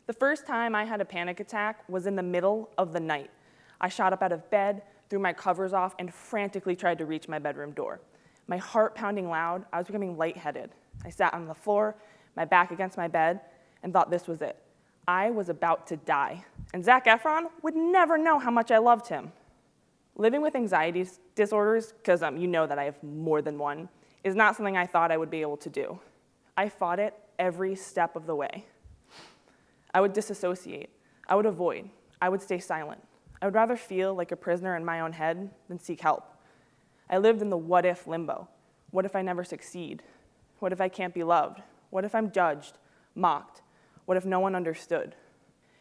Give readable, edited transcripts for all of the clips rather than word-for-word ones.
The first time I had a panic attack was in the middle of the night. I shot up out of bed, threw my covers off, and frantically tried to reach my bedroom door. My heart pounding loud, I was becoming lightheaded. I sat on the floor, my back against my bed, and thought this was it. I was about to die, and Zac Efron would never know how much I loved him. Living with anxiety disorders, because you know that I have more than one, is not something I thought I would be able to do. I fought it every step of the way. I would disassociate. I would avoid. I would stay silent. I would rather feel like a prisoner in my own head than seek help. I lived in the what-if limbo. What if I never succeed? What if I can't be loved? What if I'm judged, mocked? What if no one understood?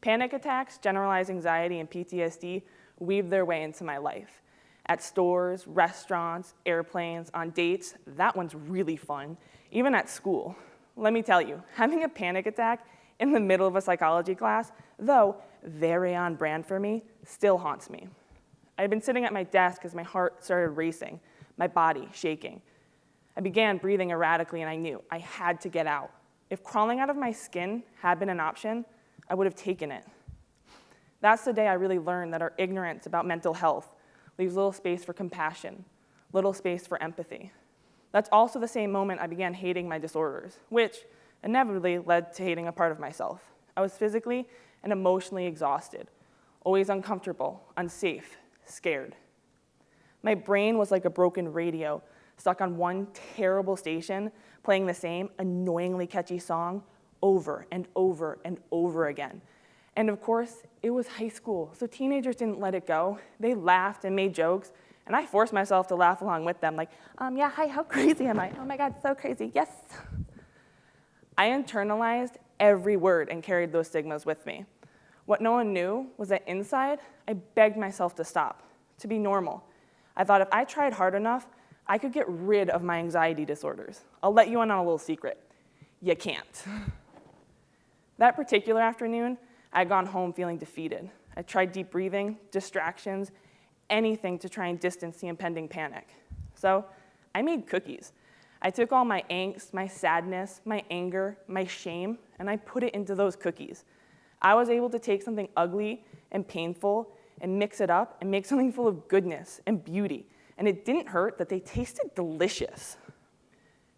Panic attacks, generalized anxiety, and PTSD weaved their way into my life. At stores, restaurants, airplanes, on dates, that one's really fun. Even at school. Let me tell you, having a panic attack in the middle of a psychology class, though very on brand for me, still haunts me. I had been sitting at my desk as my heart started racing, my body shaking. I began breathing erratically, and I knew I had to get out. If crawling out of my skin had been an option, I would have taken it. That's the day I really learned that our ignorance about mental health leaves little space for compassion, little space for empathy. That's also the same moment I began hating my disorders, which inevitably led to hating a part of myself. I was physically and emotionally exhausted, always uncomfortable, unsafe, scared. My brain was like a broken radio, stuck on one terrible station, playing the same annoyingly catchy song over and over and over again. And of course, it was high school, so teenagers didn't let it go. They laughed and made jokes, and I forced myself to laugh along with them, like, yeah, hi, how crazy am I? Oh my God, so crazy, yes. I internalized every word and carried those stigmas with me. What no one knew was that inside, I begged myself to stop, to be normal. I thought if I tried hard enough, I could get rid of my anxiety disorders. I'll let you in on a little secret. You can't. That particular afternoon, I had gone home feeling defeated. I tried deep breathing, distractions, anything to try and distance the impending panic. So I made cookies. I took all my angst, my sadness, my anger, my shame, and I put it into those cookies. I was able to take something ugly and painful and mix it up and make something full of goodness and beauty. And it didn't hurt that they tasted delicious.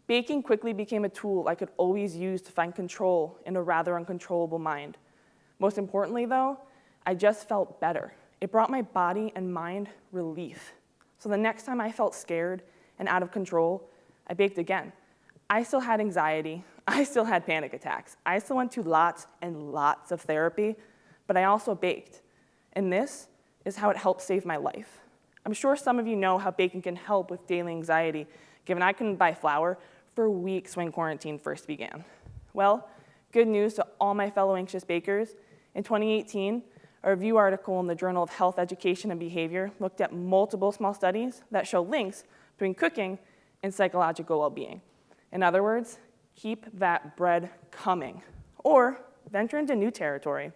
Baking quickly became a tool I could always use to find control in a rather uncontrollable mind. Most importantly, though, I just felt better. It brought my body and mind relief. So the next time I felt scared and out of control, I baked again. I still had anxiety. I still had panic attacks. I still went to lots and lots of therapy, but I also baked. And this is how it helped save my life. I'm sure some of you know how baking can help with daily anxiety, given I couldn't buy flour for weeks when quarantine first began. Well, good news to all my fellow anxious bakers. In 2018, a review article in the Journal of Health, Education, and Behavior looked at multiple small studies that show links between cooking and psychological well-being. In other words, keep that bread coming, or venture into new territory.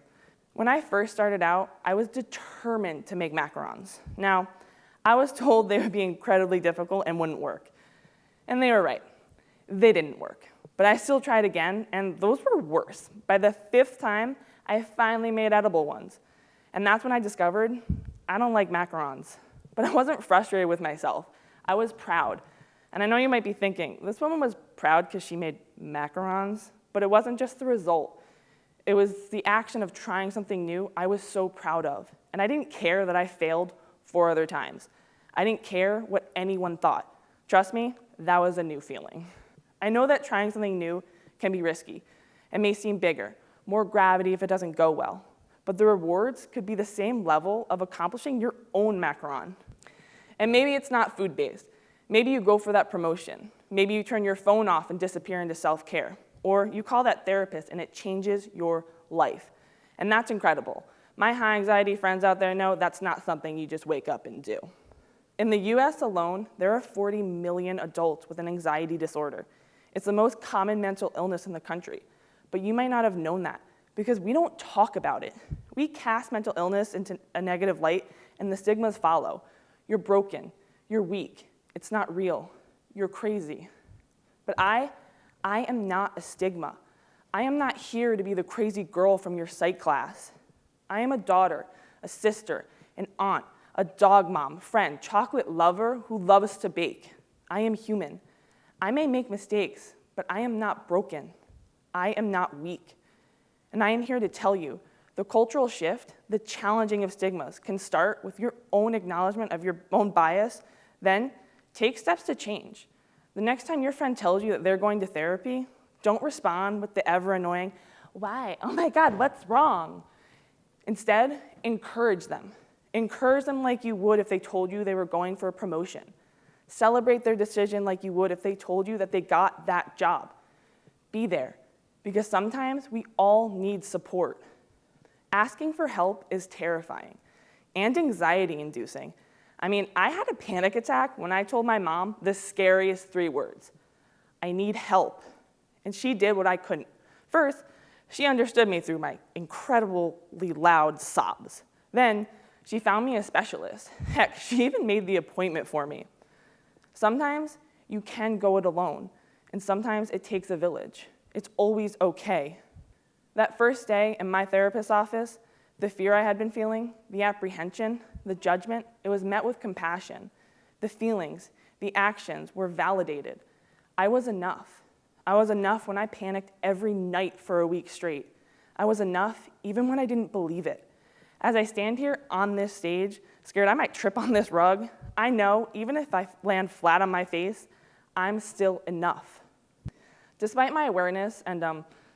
When I first started out, I was determined to make macarons. Now, I was told they would be incredibly difficult and wouldn't work. And they were right. They didn't work. But I still tried again, and those were worse. By the 5th time, I finally made edible ones. And that's when I discovered I don't like macarons. But I wasn't frustrated with myself. I was proud. And I know you might be thinking, this woman was proud because she made macarons, but it wasn't just the result. It was the action of trying something new I was so proud of. And I didn't care that I failed 4 other times. I didn't care what anyone thought. Trust me, that was a new feeling. I know that trying something new can be risky. It may seem bigger, more gravity if it doesn't go well. But the rewards could be the same level of accomplishing your own macaron. And maybe it's not food-based. Maybe you go for that promotion. Maybe you turn your phone off and disappear into self-care. Or you call that therapist and it changes your life. And that's incredible. My high anxiety friends out there know that's not something you just wake up and do. In the US alone, there are 40 million adults with an anxiety disorder. It's the most common mental illness in the country. But you might not have known that because we don't talk about it. We cast mental illness into a negative light and the stigmas follow. You're broken. You're weak. It's not real. You're crazy. But I am not a stigma. I am not here to be the crazy girl from your psych class. I am a daughter, a sister, an aunt, a dog mom, friend, chocolate lover who loves to bake. I am human. I may make mistakes, but I am not broken. I am not weak. And I am here to tell you, the cultural shift, the challenging of stigmas, can start with your own acknowledgement of your own bias, then take steps to change. The next time your friend tells you that they're going to therapy, don't respond with the ever-annoying, why? Oh my God, what's wrong? Instead, encourage them. Encourage them like you would if they told you they were going for a promotion. Celebrate their decision like you would if they told you that they got that job. Be there, because sometimes we all need support. Asking for help is terrifying and anxiety-inducing. I mean, I had a panic attack when I told my mom the scariest 3 words. I need help. And she did what I couldn't. First, she understood me through my incredibly loud sobs. Then, she found me a specialist. Heck, she even made the appointment for me. Sometimes you can go it alone, and sometimes it takes a village. It's always okay. That first day in my therapist's office, the fear I had been feeling, the apprehension, the judgment, it was met with compassion. The feelings, the actions were validated. I was enough. I was enough when I panicked every night for a week straight. I was enough even when I didn't believe it. As I stand here on this stage, scared I might trip on this rug, I know even if I land flat on my face, I'm still enough. Despite my awareness and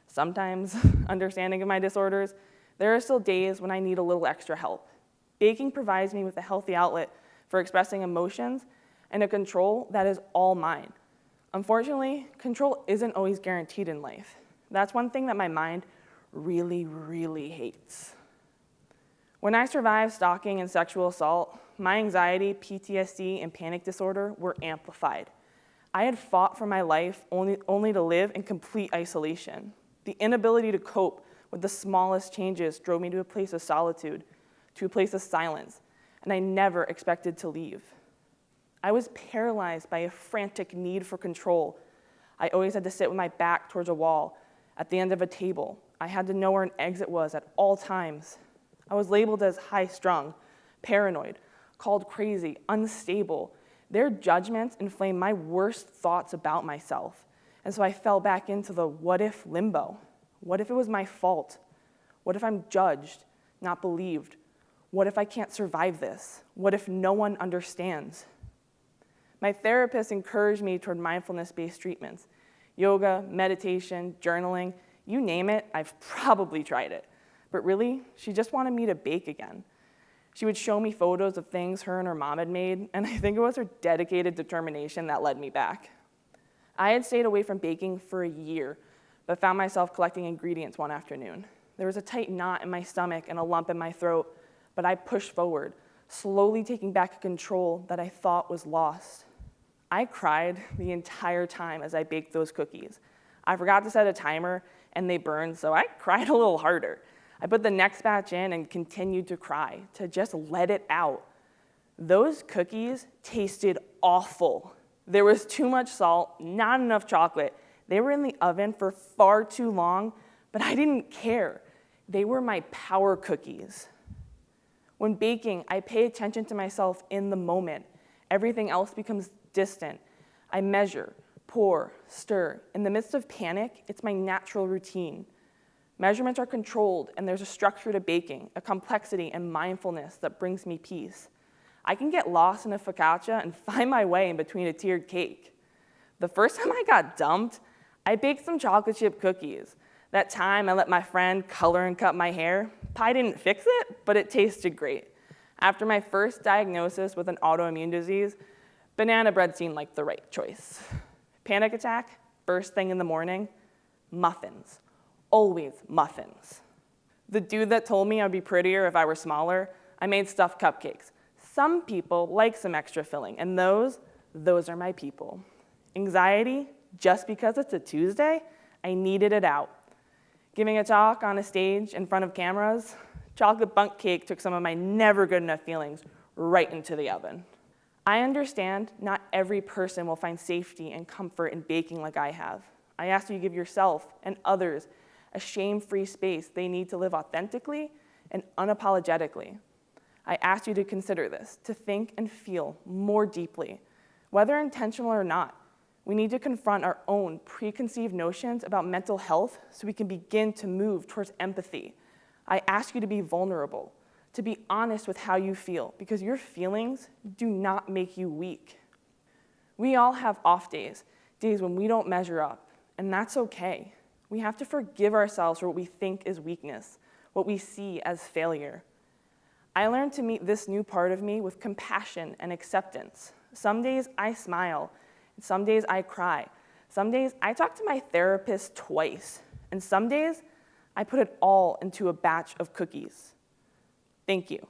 sometimes understanding of my disorders, there are still days when I need a little extra help. Baking provides me with a healthy outlet for expressing emotions and a control that is all mine. Unfortunately, control isn't always guaranteed in life. That's one thing that my mind really, really hates. When I survived stalking and sexual assault, my anxiety, PTSD, and panic disorder were amplified. I had fought for my life only to live in complete isolation. The inability to cope with the smallest changes drove me to a place of solitude, to a place of silence, and I never expected to leave. I was paralyzed by a frantic need for control. I always had to sit with my back towards a wall, at the end of a table. I had to know where an exit was at all times. I was labeled as high-strung, paranoid, called crazy, unstable. Their judgments inflamed my worst thoughts about myself. And so I fell back into the what-if limbo. What if it was my fault? What if I'm judged, not believed? What if I can't survive this? What if no one understands? My therapist encouraged me toward mindfulness-based treatments. Yoga, meditation, journaling, you name it, I've probably tried it. But really, she just wanted me to bake again. She would show me photos of things her and her mom had made, and I think it was her dedicated determination that led me back. I had stayed away from baking for a year, but found myself collecting ingredients one afternoon. There was a tight knot in my stomach and a lump in my throat, but I pushed forward, slowly taking back control that I thought was lost. I cried the entire time as I baked those cookies. I forgot to set a timer, and they burned, so I cried a little harder. I put the next batch in and continued to cry, to just let it out. Those cookies tasted awful. There was too much salt, not enough chocolate. They were in the oven for far too long, but I didn't care. They were my power cookies. When baking, I pay attention to myself in the moment. Everything else becomes distant. I measure, pour, stir. In the midst of panic, it's my natural routine. Measurements are controlled, and there's a structure to baking, a complexity and mindfulness that brings me peace. I can get lost in a focaccia and find my way in between a tiered cake. The first time I got dumped, I baked some chocolate chip cookies. That time I let my friend color and cut my hair. Pie didn't fix it, but it tasted great. After my first diagnosis with an autoimmune disease, banana bread seemed like the right choice. Panic attack, first thing in the morning, muffins. Always muffins. The dude that told me I'd be prettier if I were smaller, I made stuffed cupcakes. Some people like some extra filling, and those are my people. Anxiety, just because it's a Tuesday, I needed it out. Giving a talk on a stage in front of cameras, chocolate bundt cake took some of my never good enough feelings right into the oven. I understand not every person will find safety and comfort in baking like I have. I ask you to give yourself and others a shame-free space they need to live authentically and unapologetically. I ask you to consider this, to think and feel more deeply. Whether intentional or not, we need to confront our own preconceived notions about mental health so we can begin to move towards empathy. I ask you to be vulnerable, to be honest with how you feel, because your feelings do not make you weak. We all have off days, days when we don't measure up, and that's okay. We have to forgive ourselves for what we think is weakness, what we see as failure. I learned to meet this new part of me with compassion and acceptance. Some days I smile, and some days I cry. Some days I talk to my therapist twice, and some days I put it all into a batch of cookies. Thank you.